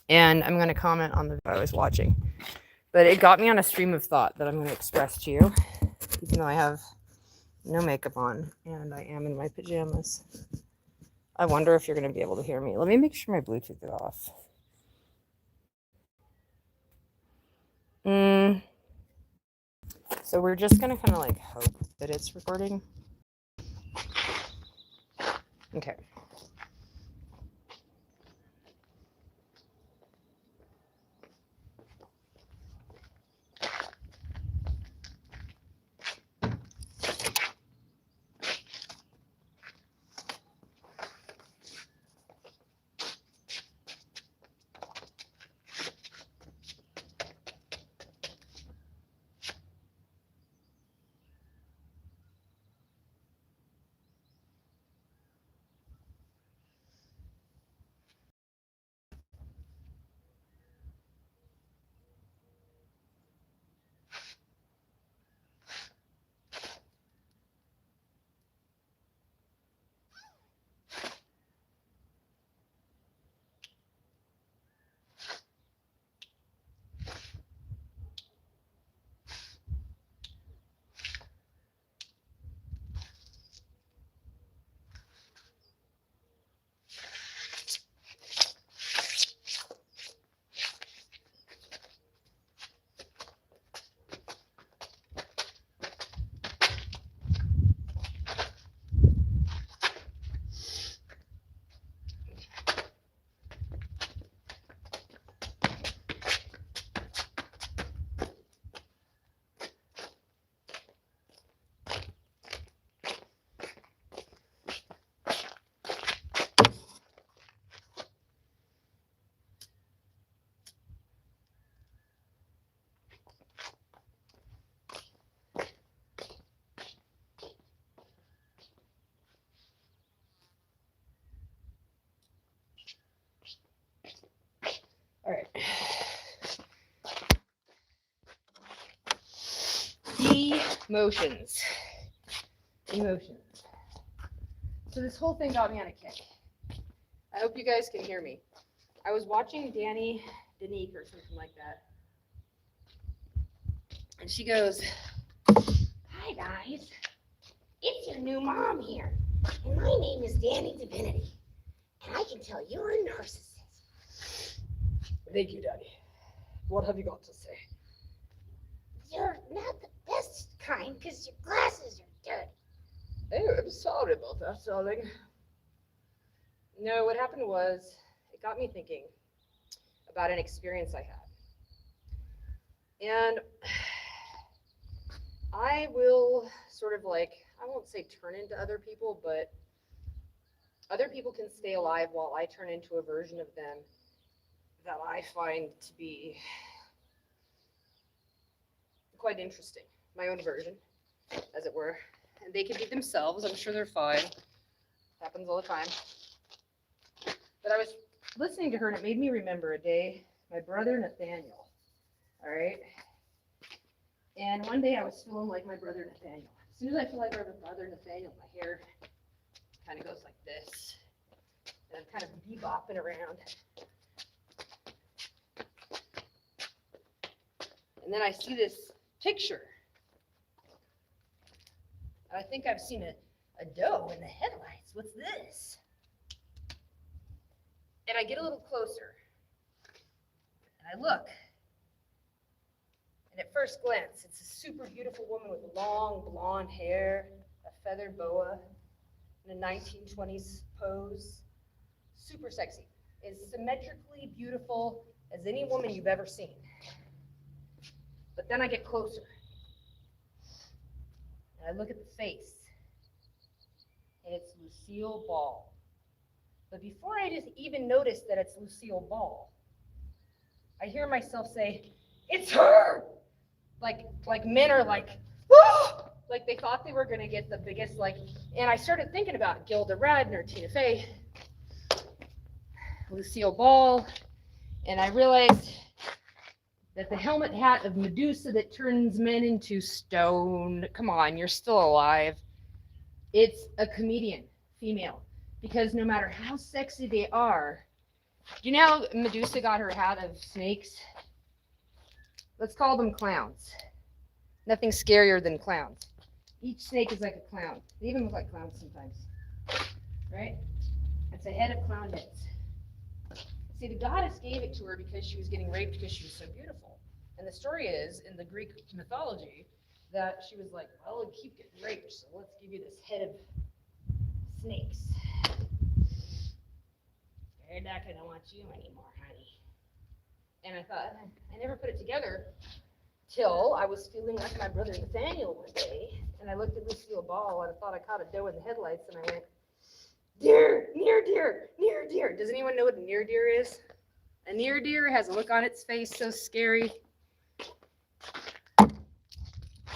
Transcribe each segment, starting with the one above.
And I'm going to comment on the video I was watching. But it got me on a stream of thought that I'm going to express to you, even though I have no makeup on and I am in my pajamas. I wonder if you're going to be able to hear me. Let me make sure my Bluetooth is off. So we're just going to kind of like hope that it's recording. Okay. All right. Emotions. So this whole thing got me on a kick. I hope you guys can hear me. I was watching Danique or something like that. And she goes, "Hi guys, it's your new mom here. And my name is Danny Divinity. And I can tell you're a narcissist." Thank you, Daddy. What have you got to say? You're not the best kind because your glasses are dirty. Oh, I'm sorry about that, darling. No, what happened was, it got me thinking about an experience I had. And I will sort of like, I won't say turn into other people, but other people can stay alive while I turn into a version of them that I find to be quite interesting. My own version, as it were. And they can be themselves. I'm sure they're fine. Happens all the time. But I was listening to her, and it made me remember a day, my brother Nathaniel. All right. And one day I was feeling like my brother Nathaniel. As soon as I feel like my brother Nathaniel, my hair kind of goes like this. And I'm kind of bebopping around. And then I see this picture. I think I've seen a doe in the headlights. What's this? And I get a little closer. And I look. And at first glance, it's a super beautiful woman with long blonde hair, a feathered boa, in a 1920s pose. Super sexy. As symmetrically beautiful as any woman you've ever seen. But then I get closer. And I look at the face. And it's Lucille Ball. But before I just even notice that it's Lucille Ball, I hear myself say, "It's her!" Like men are like, "Whoa!" Like they thought they were gonna get the biggest, like, and I started thinking about Gilda Radner, Tina Fey, Lucille Ball, and I realized that the helmet hat of Medusa that turns men into stone, come on, you're still alive. It's a comedian, female, because no matter how sexy they are, Do you know how Medusa got her hat of snakes? Let's call them clowns. Nothing scarier than clowns. Each snake is like a clown. They even look like clowns sometimes. Right? It's a head of clown heads. See, the goddess gave it to her because she was getting raped because she was so beautiful. And the story is, in the Greek mythology, that she was like, well, you keep getting raped, so let's give you this head of snakes. Scared that I don't want you anymore, honey. And I thought, I never put it together till I was feeling like my brother Nathaniel one day, and I looked at Lucille Ball and I thought I caught a doe in the headlights, and I went, deer, near deer, near deer. Does anyone know what a near deer is? A near deer has a look on its face so scary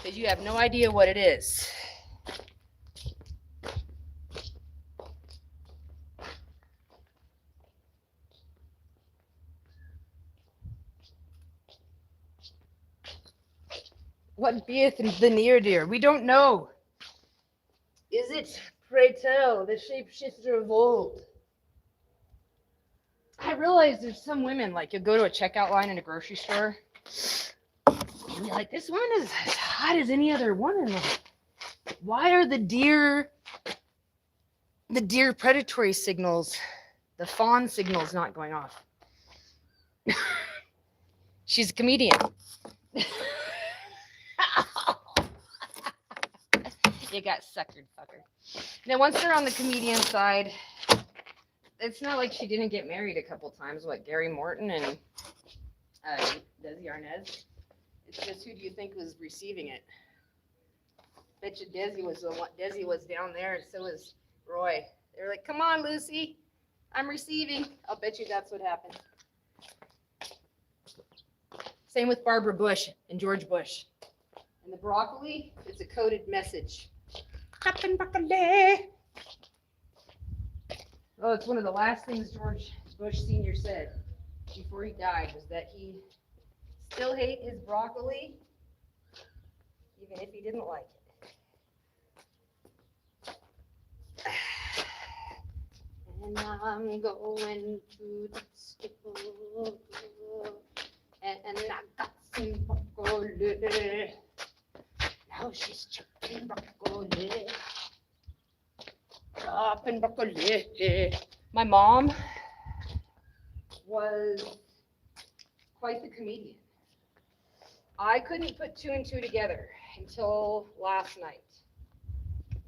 that you have no idea what it is. What beeth the near deer? We don't know. Is it, pray tell, the shapeshifter of old? I realize there's some women, like you'll go to a checkout line in a grocery store, and you're like, this woman is as hot as any other woman. Why are the deer predatory signals, the fawn signals not going off? She's a comedian. You got suckered, fucker. Now, once they're on the comedian side, it's not like she didn't get married a couple times. What, Gary Morton and Desi Arnaz? It's just, who do you think was receiving it? Bet you Desi was the one. Desi was down there, and so was Roy. They were like, "Come on, Lucy, I'm receiving." I'll bet you that's what happened. Same with Barbara Bush and George Bush. And the broccoli, it's a coded message. Oh, it's one of the last things George Bush Sr. said before he died, was that he still hated his broccoli, even if he didn't like it. And I'm going to the store, and I got some broccoli. Now she's chopping broccoli. Chopping broccoli. My mom was quite the comedian. I couldn't put two and two together until last night.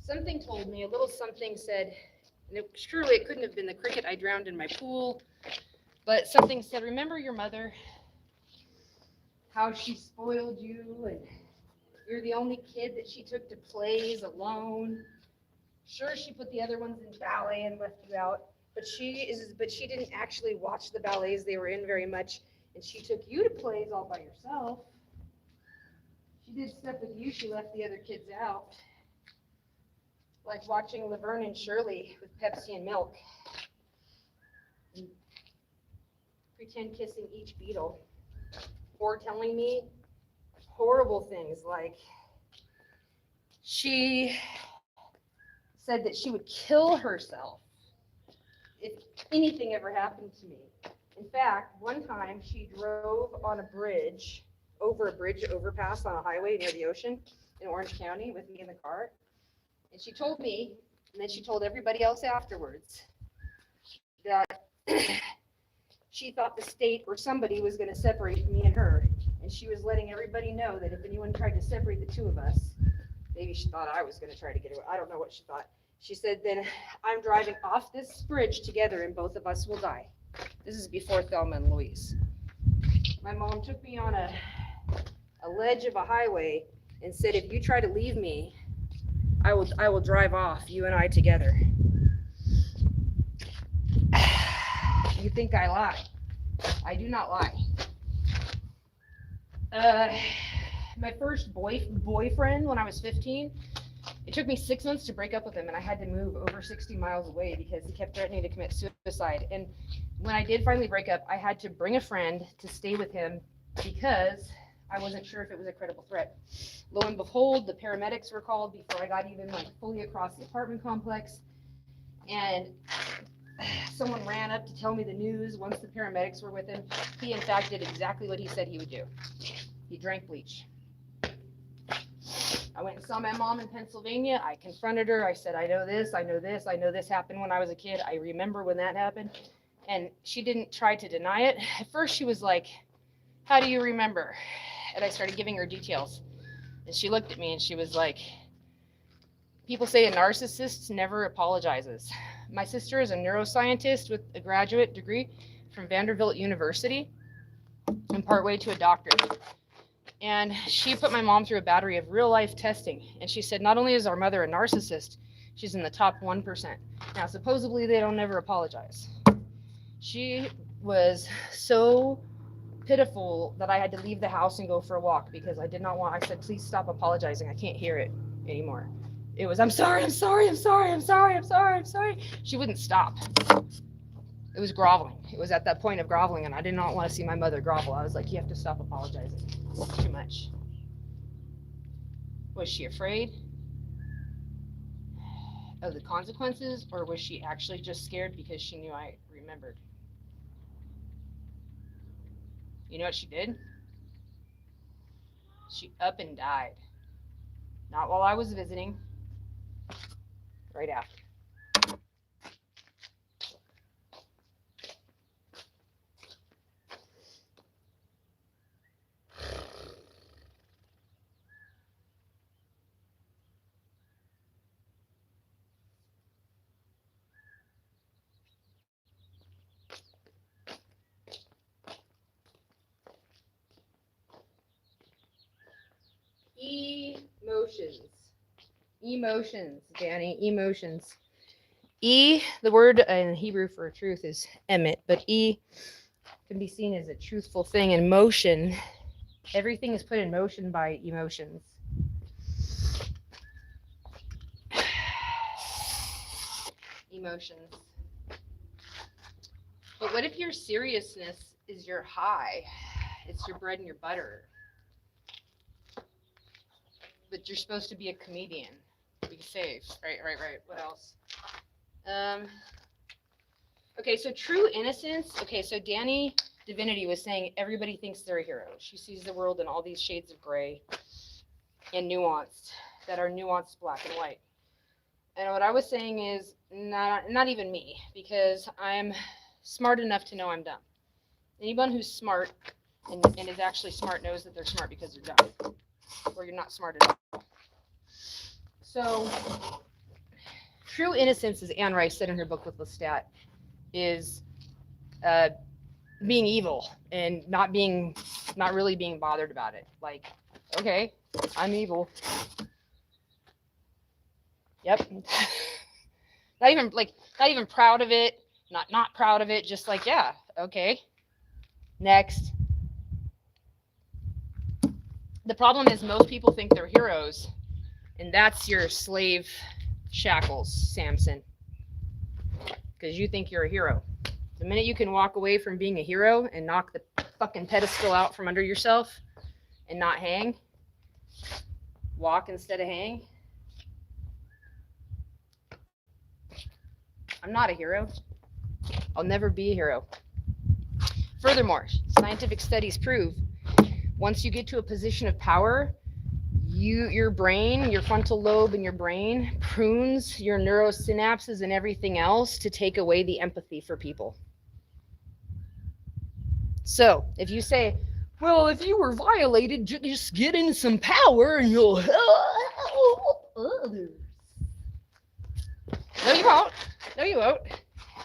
Something told me, a little something said, and surely it couldn't have been the cricket I drowned in my pool, but something said, remember your mother, how she spoiled you, and you're the only kid that she took to plays alone. Sure, she put the other ones in ballet and left you out, but she didn't actually watch the ballets they were in very much, and she took you to plays all by yourself. She did stuff with you, she left the other kids out. Like watching Laverne and Shirley with Pepsi and milk. And pretend kissing each beetle. Or telling me horrible things like she said that she would kill herself if anything ever happened to me. In fact, one time she drove on a bridge, over a bridge overpass on a highway near the ocean in Orange County with me in the car. And she told me, and then she told everybody else afterwards, that she thought the state or somebody was going to separate me and her. And she was letting everybody know that if anyone tried to separate the two of us, maybe she thought I was going to try to get away. I don't know what she thought. She said, then I'm driving off this bridge together and both of us will die. This is before Thelma and Louise. My mom took me on a ledge of a highway and said, if you try to leave me, I will drive off, you and I together. You think I lie? I do not lie. My first boyfriend when I was 15, it took me 6 months to break up with him, and I had to move over 60 miles away because he kept threatening to commit suicide. And when I did finally break up, I had to bring a friend to stay with him because I wasn't sure if it was a credible threat. Lo and behold, the paramedics were called before I got even fully across the apartment complex. And someone ran up to tell me the news. Once the paramedics were with him, he in fact did exactly what he said he would do. He drank bleach. I went and saw my mom in Pennsylvania. I confronted her. I said, I know this, I know this, I know this happened when I was a kid. I remember when that happened. And she didn't try to deny it. At first she was like, how do you remember? And I started giving her details. And she looked at me and she was like, people say a narcissist never apologizes. My sister is a neuroscientist with a graduate degree from Vanderbilt University and partway to a doctorate. And she put my mom through a battery of real life testing. And she said, not only is our mother a narcissist, she's in the top 1%. Now, supposedly they don't never apologize. She was so pitiful that I had to leave the house and go for a walk because I did not want, I said, please stop apologizing. I can't hear it anymore. It was, I'm sorry, I'm sorry, I'm sorry, I'm sorry, I'm sorry, I'm sorry. She wouldn't stop. It was groveling. It was at that point of groveling, and I did not want to see my mother grovel. I was like, you have to stop apologizing. It's too much. Was she afraid of the consequences, or was she actually just scared because she knew I remembered? You know what she did? She up and died. Not while I was visiting, right after. Emotions. Emotions, Danny. Emotions. E, the word in Hebrew for truth is emet, but E can be seen as a truthful thing. In motion, everything is put in motion by emotions. Emotions. But what if your seriousness is your high? It's your bread and your butter. But you're supposed to be a comedian. Be safe. Right. What else? Okay, so true innocence. Okay, so Danny Divinity was saying everybody thinks they're a hero. She sees the world in all these shades of gray and nuanced, that are nuanced black and white. And what I was saying is not even me, because I'm smart enough to know I'm dumb. Anyone who's smart and is actually smart knows that they're smart because they're dumb, or you're not smart enough. So true innocence, as Anne Rice said in her book with Lestat, is being evil and not really being bothered about it. Like, okay, I'm evil. Yep. not even proud of it. Not proud of it. Just like, yeah, okay. Next. The problem is most people think they're heroes, and that's your slave shackles, Samson. Because you think you're a hero. The minute you can walk away from being a hero and knock the fucking pedestal out from under yourself and not hang, walk instead of hang. I'm not a hero. I'll never be a hero. Furthermore, scientific studies prove once you get to a position of power, your brain, your frontal lobe in your brain prunes your neurosynapses and everything else to take away the empathy for people. So if you say, well, if you were violated, just get in some power and you'll help others. No, you won't. No, you won't.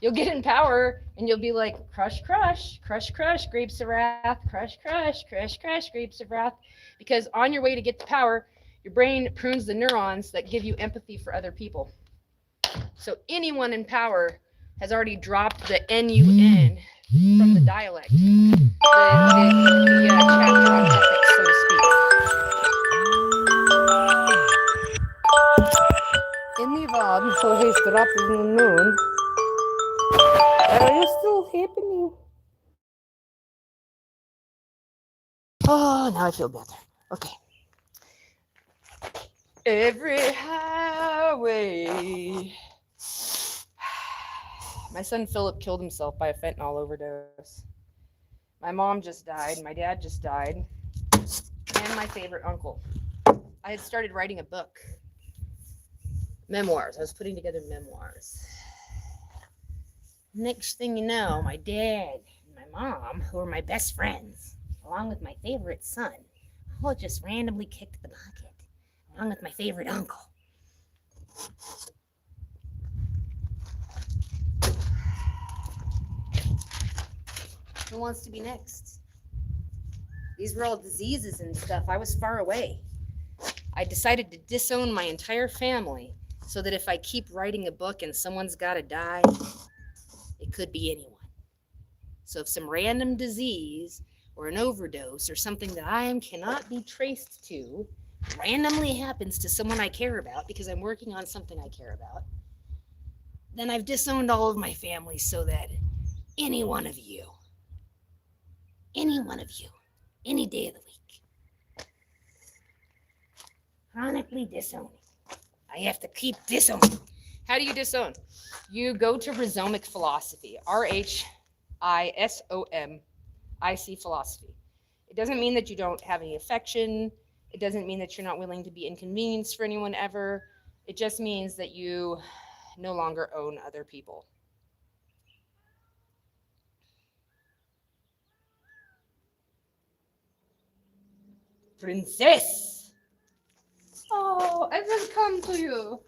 You'll get in power and you'll be like, crush, crush, crush, crush, grapes of wrath, crush, crush, crush, crush, grapes of wrath. Because on your way to get the power, your brain prunes the neurons that give you empathy for other people. So anyone in power has already dropped the N-U-N from the dialect, the chapter on ethics, so to speak. In the Vad, so he's dropped the moon. Are you still happening? Oh, now I feel better. Okay. Every highway My son Philip killed himself by a fentanyl overdose. My mom just died. My dad just died. And my favorite uncle. I had started writing a book. Memoirs. I was putting together memoirs. Next thing you know, my dad and my mom, who are my best friends, along with my favorite son, all just randomly kicked the bucket, along with my favorite uncle. Who wants to be next? These were all diseases and stuff. I was far away. I decided to disown my entire family so that if I keep writing a book and someone's got to die, it could be anyone. So if some random disease or an overdose or something that I cannot be traced to randomly happens to someone I care about because I'm working on something I care about, then I've disowned all of my family so that any one of you, any day of the week, chronically disowning. I have to keep disowning. How do you disown? You go to rhizomic philosophy, RHISOMIC philosophy. It doesn't mean that you don't have any affection. It doesn't mean that you're not willing to be inconvenienced for anyone ever. It just means that you no longer own other people. Princess! Oh, I will come to you.